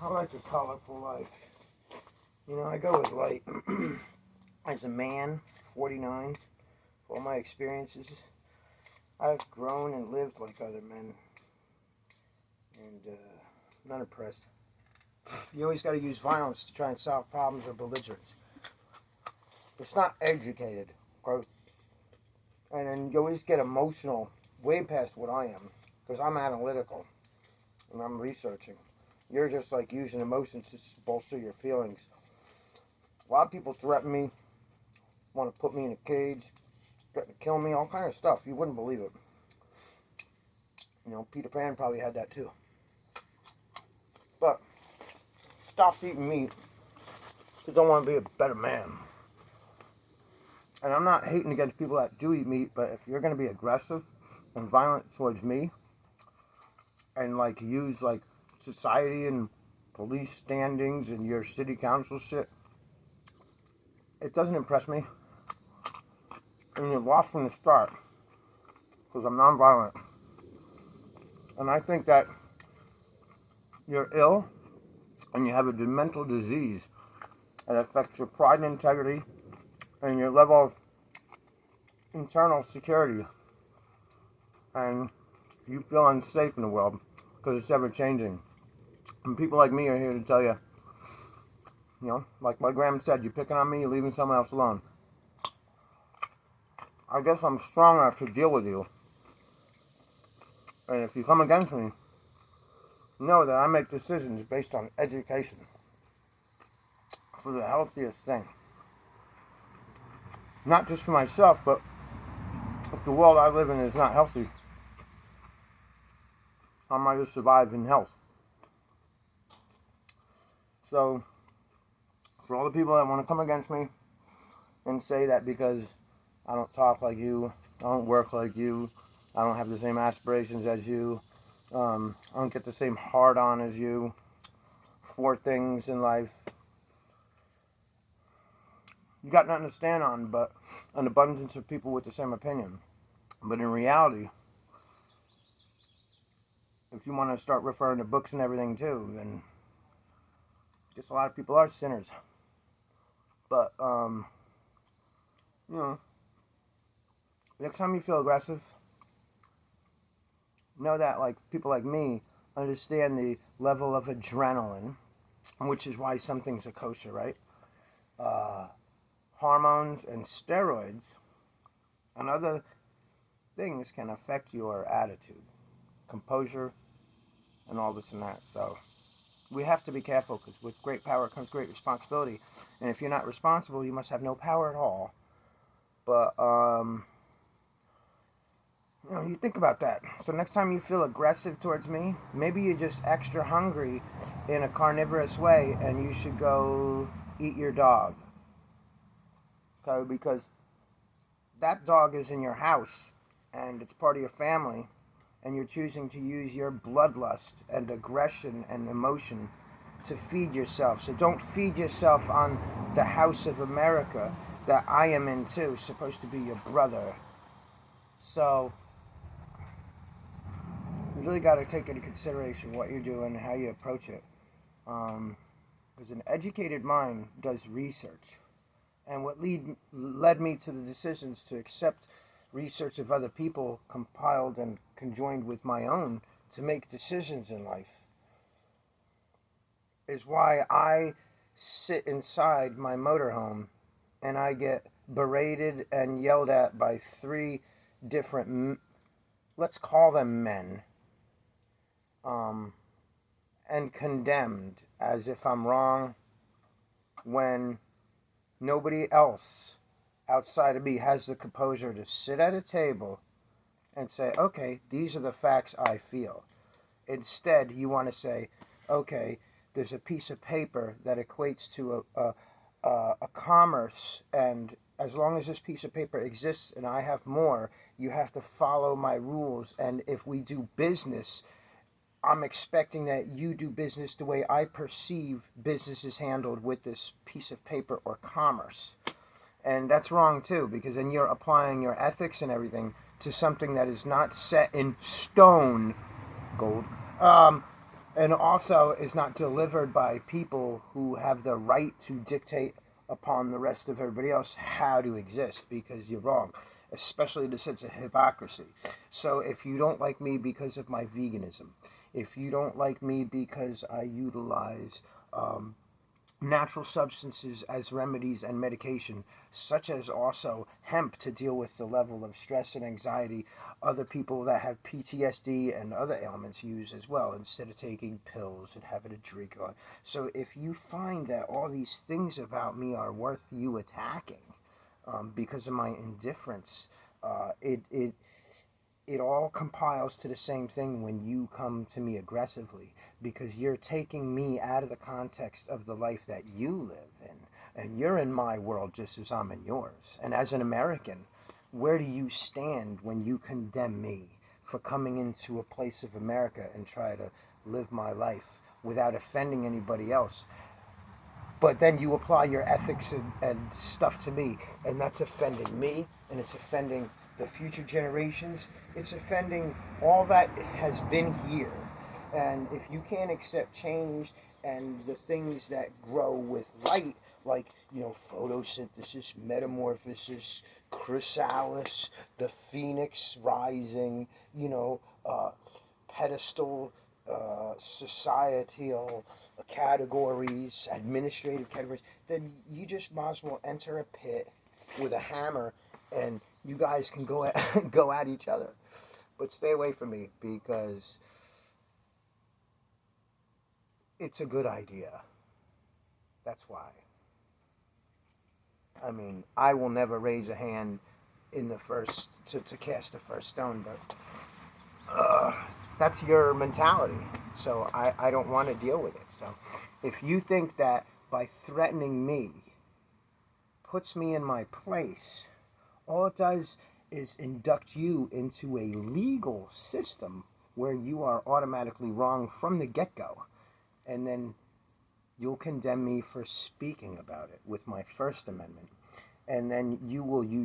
I like a colorful life. You know, I go with light. As a man, 49, all my experiences, I've grown and lived like other men, and I'm not impressed. You always got to use violence to try and solve problems or belligerence. It's not educated, okay? And then you always get emotional, way past what I am, because I'm analytical and I'm researching. You're just like using emotions to bolster your feelings. A lot of people threaten me, want to put me in a cage, threaten to kill me, all kind of stuff. You wouldn't believe it. You know, Peter Pan probably had that too. But stop eating meat because I want to be a better man. And I'm not hating against people that do eat meat, but if you're going to be aggressive and violent towards me and like use like society and police standings and your city council shit, it doesn't impress me. And you're lost from the start because I'm nonviolent. And I think that you're ill and you have a mental disease that affects your pride and integrity and your level of internal security. And you feel unsafe in the world because it's ever changing. And people like me are here to tell you, you know, like my grandma said, you're picking on me, you're leaving someone else alone. I guess I'm strong enough to deal with you. And if you come against me, know that I make decisions based on education for the healthiest thing. Not just for myself, but if the world I live in is not healthy, how am I to survive in health? So, for all the people that want to come against me and say that because I don't talk like you, I don't work like you, I don't have the same aspirations as you, I don't get the same hard on as you for things in life, you got nothing to stand on but an abundance of people with the same opinion. But in reality, if you want to start referring to books and everything too, then just a lot of people are sinners. But, you know, next time you feel aggressive, know that like people like me understand the level of adrenaline, which is why some things are kosher, right? Hormones and steroids and other things can affect your attitude, composure, and all this and that. So we have to be careful because with great power comes great responsibility. And if you're not responsible, you must have no power at all. But, you know, you think about that. So next time you feel aggressive towards me, maybe you're just extra hungry in a carnivorous way and you should go eat your dog. Okay, because that dog is in your house and it's part of your family and you're choosing to use your bloodlust and aggression and emotion to feed yourself. So don't feed yourself on the House of America that I am in too, supposed to be your brother. So you really got to take into consideration what you're doing and how you approach it. Because an educated mind does research. And what led me to the decisions to accept research of other people compiled and conjoined with my own to make decisions in life is why I sit inside my motorhome and I get berated and yelled at by three different, let's call them men, and condemned as if I'm wrong when nobody else outside of me has the composure to sit at a table and say, okay, these are the facts I feel. Instead, you want to say, okay, there's a piece of paper that equates to a commerce, and as long as this piece of paper exists and I have more, you have to follow my rules. And if we do business, I'm expecting that you do business the way I perceive business is handled with this piece of paper or commerce. And that's wrong too, because then you're applying your ethics and everything to something that is not set in stone, gold, and also is not delivered by people who have the right to dictate upon the rest of everybody else how to exist, because you're wrong, especially the sense of hypocrisy. So if you don't like me because of my veganism, if you don't like me because I utilize natural substances as remedies and medication, such as also hemp to deal with the level of stress and anxiety other people that have PTSD and other ailments use as well, instead of taking pills and having a drink on. So if you find that all these things about me are worth you attacking because of my indifference, it all compiles to the same thing when you come to me aggressively, because you're taking me out of the context of the life that you live in. And you're in my world just as I'm in yours. And as an American, where do you stand when you condemn me for coming into a place of America and try to live my life without offending anybody else? But then you apply your ethics and stuff to me, and that's offending me, and it's offending the future generations. It's offending all that has been here. And if you can't accept change and the things that grow with light, like, photosynthesis, metamorphosis, chrysalis, the phoenix rising, pedestal, societal categories, administrative categories, then you just might as well enter a pit with a hammer, and you guys can go at, go at each other. But stay away from me, because it's a good idea. That's why. I mean, I will never raise a hand in the first to cast the first stone, but that's your mentality. So I don't want to deal with it. So if you think that by threatening me puts me in my place, all it does is induct you into a legal system where you are automatically wrong from the get-go. And then you'll condemn me for speaking about it with my First Amendment. And then you will use